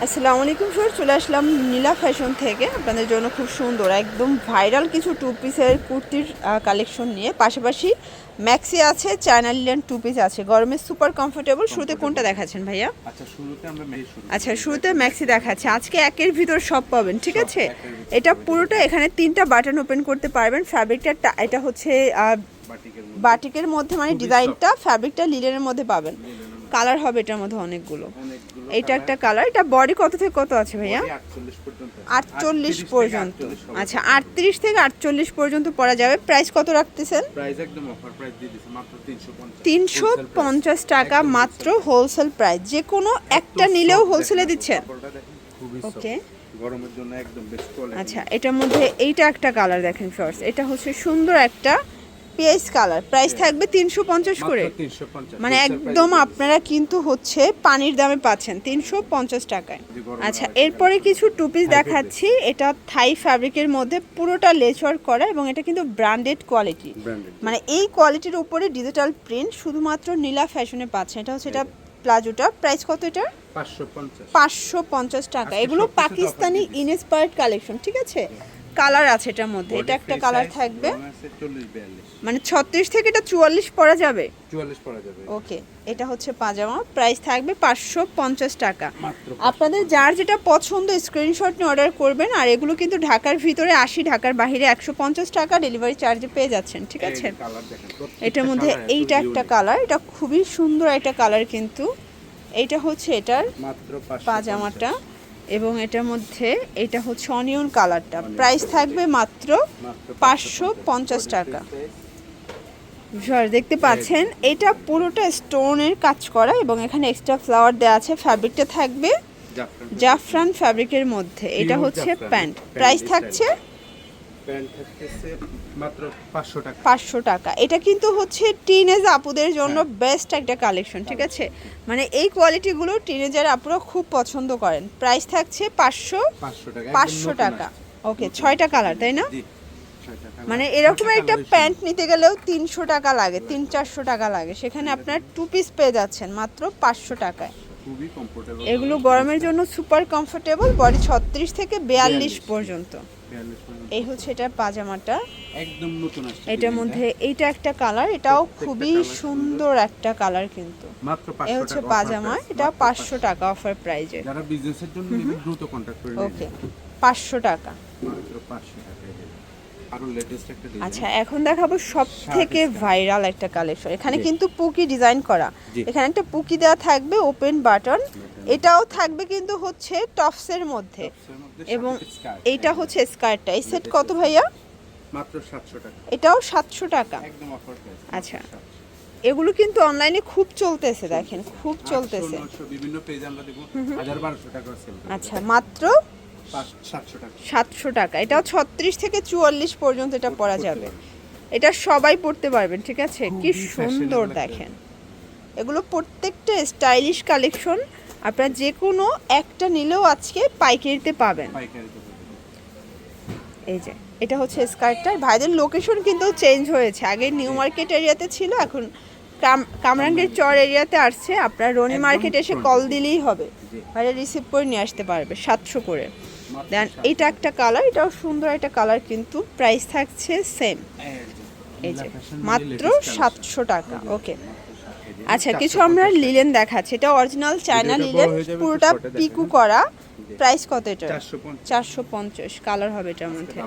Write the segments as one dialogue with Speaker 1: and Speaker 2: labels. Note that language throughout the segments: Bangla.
Speaker 1: আসসালামু আলাইকুম স্যার, চলে আসলাম নীলা ফ্যাশন থেকে আপনাদের জন্য খুব সুন্দর একদম ভাইরাল কিছু টু পিসের কুর্তির কালেকশন নিয়ে। পাশাপাশি ম্যাক্সি আছে, চায়না লিলেন টু পিস আছে, গরমে সুপার কমফোর্টেবল। শুরুতে কোনটা দেখাচ্ছেন ভাইয়া? আচ্ছা, শুরুতে ম্যাক্সি দেখাচ্ছে। আজকে একের ভিতর সব পাবেন, ঠিক আছে? এটা পুরোটা এখানে তিনটা বাটন ওপেন করতে পারবেন। ফ্যাব্রিকটা এটা হচ্ছে বাটিকের মধ্যে, মানে ডিজাইনটা ফ্যাব্রিকটা লিলেনের মধ্যে পাবেন। কালার হবে এটার মধ্যে অনেকগুলো। এটা একটা কালার। এটা বডি কত থেকে কত আছে ভাইয়া? 48 পর্যন্ত। আচ্ছা, 38 থেকে 48 পর্যন্ত পরা যাবে। প্রাইস কত রাখতেছেন?
Speaker 2: প্রাইস একদম অফার প্রাইস দিয়ে দিছি মাত্র 350
Speaker 1: 350 টাকা মাত্র, হোলসেল প্রাইস। যে কোনো একটা নিলেও হোলসেলে দিচ্ছেন। ওকে,
Speaker 2: গরমের জন্য একদম বেস্ট কোয়ালিটি।
Speaker 1: আচ্ছা, এটার মধ্যে এইটা একটা কালার দেখেন ফার্স্ট। এটা হচ্ছে সুন্দর একটা পিএস কালার। প্রাইস থাকবে 350 করে, মানে একদম আপনারা কিন্তু হচ্ছে পানির দামে পাচ্ছেন 350 টাকায়। আচ্ছা, এরপরে কিছু টু পিস দেখাচ্ছি। এটা থাই ফ্যাব্রিকের মধ্যে পুরোটা লেস ওয়ার্ক করা, এবং এটা কিন্তু ব্র্যান্ডেড কোয়ালিটি, মানে এই কোয়ালিটির উপরে ডিজিটাল প্রিন্ট শুধুমাত্র নীলা ফ্যাশনে পাচ্ছেন। এটা হচ্ছে এটা প্লাজোটা। প্রাইস কত এটা? 550 টাকা। এগুলো পাকিস্তানি ইনস্পায়ার্ড কালেকশন, ঠিক আছে? কালার আছে এটার মধ্যে। এটা একটা কালার থাকবে, মানে 36 থেকে এটা 44 পরা যাবে।
Speaker 2: 44 পরা যাবে।
Speaker 1: ওকে, এটা হচ্ছে পাজামা। প্রাইস থাকবে 550 টাকা। আপনাদের যার যেটা পছন্দ স্ক্রিনশট নিয়ে অর্ডার করবেন। আর এগুলো কিন্তু ঢাকার ভিতরে 80, ঢাকার বাইরে 150 টাকা ডেলিভারি চার্জে পেয়ে যাচ্ছেন, ঠিক আছে? এটার মধ্যে এইটা একটা কালার। এটা খুবই সুন্দর একটা কালার কিন্তু। এইটা হচ্ছে এটার পাজামাটা, এবং এটার মধ্যে এটা হচ্ছে অনিয়ন কালারটা। প্রাইস থাকবে মাত্র 550 টাকা। দেখতে পাচ্ছেন এটা পুরোটা স্টোনের কাজ করা, এবং এখানে এক্সট্রা ফ্লাওয়ার দেওয়া আছে। ফ্যাব্রিকটা থাকবে জাফরান ফ্যাব্রিকের মধ্যে। এটা হচ্ছে প্যান্ট। প্রাইস থাকছে
Speaker 2: মাত্র
Speaker 1: 500 টাকা। এটা কিন্তু হচ্ছে টিনেজ আপুদের জন্য বেস্ট একটা কালেকশন, ঠিক আছে? মানে এই কোয়ালিটিগুলো টিনেজার আপুরা খুব পছন্দ করেন। প্রাইস থাকছে 500 টাকা। ওকে, 6টা কালার, তাই না? মানে এরকম একটা প্যান্ট নিতে গেলেও 300 টাকা লাগে, 300-400 টাকা লাগে। সেখানে আপনার টু পিস পেয়ে যাচ্ছেন মাত্র 500 টাকায়।
Speaker 2: খুবই কমফোর্টেবল।
Speaker 1: এগুলো গরমের জন্য সুপার কমফোর্টেবল। বডি 36 থেকে 42 পর্যন্ত। এই হচ্ছে এটার পাজামাটা,
Speaker 2: একদম নতুন আসছে।
Speaker 1: এটার মধ্যে এইটা একটা কালার। এটাও খুবই সুন্দর একটা কালার কিন্তু।
Speaker 2: মাত্র 500 টাকা।
Speaker 1: এই হচ্ছে পাজামা। এটা 500 টাকা অফার প্রাইজে।
Speaker 2: যারা বিজনেসের জন্য নেবেন দ্রুত কন্টাক্ট করে নিন।
Speaker 1: ওকে, 500 টাকা।
Speaker 2: মাত্র 500 টাকা। আরো লেটেস্ট একটা ডিজাইন।
Speaker 1: আচ্ছা, এখন দেখাবো সব থেকে ভাইরাল একটা কালেকশন। এখানে কিন্তু পুকি ডিজাইন করা। এখানে একটা পুকি দেওয়া থাকবে, ওপেন বাটন। এটাও থাকবে কিন্তু হচ্ছে টপসের মধ্যে, এবং এইটা হচ্ছে স্কার্টটা। এই সেট কত ভাইয়া?
Speaker 2: মাত্র 700 টাকা।
Speaker 1: এটাও 700 টাকা।
Speaker 2: একদম অফার প্রাইস।
Speaker 1: আচ্ছা, এগুলো কিন্তু অনলাইনে খুব চলতেছে, দেখেন খুব চলতেছে।
Speaker 2: বিভিন্ন পেজ আমরা দেব 1000-1200 টাকা সেল।
Speaker 1: আচ্ছা, মাত্র
Speaker 2: 700 টাকা।
Speaker 1: 700 টাকা। এটাও 36 থেকে 44 পর্যন্ত এটা পরা যাবে। এটা সবাই পরতে পারবেন, ঠিক আছে? কি সুন্দর দেখেন। এগুলো প্রত্যেকটা স্টাইলিশ কালেকশন। আপনারা যে কোনো একটা নিলেও আজকে পাইকারিতে পাবেন। এই যে এটা হচ্ছে স্কার্টটা। ভাইদের লোকেশন কিন্তু চেঞ্জ হয়েছে। আগে নিউ মার্কেট এরিয়াতে ছিল, এখন কামরাঙ্গীর চর এরিয়াতে আসছে। আপনারা রনি মার্কেট এসে কল দিলেই হবে, ভাইরা রিসিভ করে নিয়ে আসতে পারবে 700 করে। দেন এইটা একটা কালার। এটাও সুন্দর একটা কালার কিন্তু। প্রাইস থাকছে সেম, এই যে মাত্র 700 টাকা। ওকে, আচ্ছা, কিছু আমরা লিলেন দেখাচ্ছি। এটা অরিজিনাল চায়না লিলেন, পুরোটা পিকু করা। প্রাইস কত এটা? 450। কালার হবে এটার মধ্যে।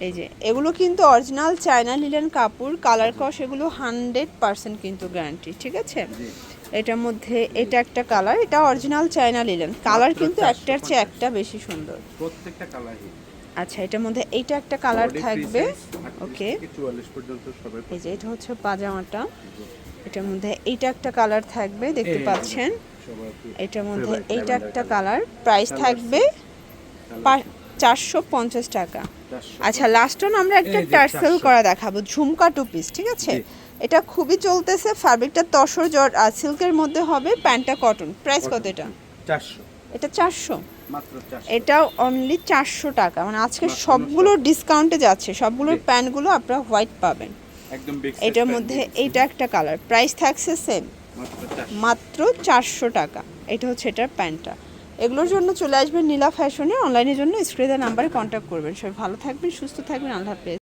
Speaker 1: এই যে এগুলো কিন্তু অরিজিনাল চায়না লিলেন কাপড়। কালার কস এগুলো 100% কিন্তু গ্যারান্টি, ঠিক আছে? এটার মধ্যে এটা একটা কালার। এটা অরিজিনাল চায়না লিলেন। কালার কিন্তু একটার চেয়ে একটা বেশি সুন্দর,
Speaker 2: প্রত্যেকটা কালারই।
Speaker 1: আচ্ছা, এটার মধ্যে এইটা একটা কালার থাকবে। ওকে,
Speaker 2: 44 পর্যন্ত সবাই।
Speaker 1: এই যে এটা হচ্ছে পাজামাটা। এটার মধ্যে এইটা একটা কালার থাকবে, দেখতে পাচ্ছেন। এটার মধ্যে এইটা একটা কালার। প্রাইস থাকবে 450 টাকা। আচ্ছা, লাস্ট অন আমরা একটা টার্সেল করা দেখাবো, ঝুমকা টু পিস, ঠিক আছে? এটা খুবই চলতেছে। ফ্যাব্রিকটা তসর জর্জ আর সিল্কের মধ্যে হবে, প্যান্টটা কটন। প্রাইস কত এটা?
Speaker 2: 400।
Speaker 1: এটা 400
Speaker 2: মাত্র 400।
Speaker 1: এটাও অনলি 400 টাকা। মানে আজকে সবগুলো ডিসকাউন্টে যাচ্ছে। সবগুলোর প্যান্টগুলো আপনারা হোয়াইট পাবেন।
Speaker 2: একদম বিগ সাইজ।
Speaker 1: এটার মধ্যে এইটা একটা কালার। প্রাইস থাকছে সেম, মাত্র 400 টাকা। এটা হচ্ছে এটার প্যান্টটা। এগুলোর জন্য চলে আসবেন নীলা ফ্যাশনে, অনলাইনের জন্য স্ক্রিনের নাম্বারে কন্ট্যাক্ট করবেন। সবাই ভালো থাকবেন, সুস্থ থাকবেন, আল্লাহ হাফেজ।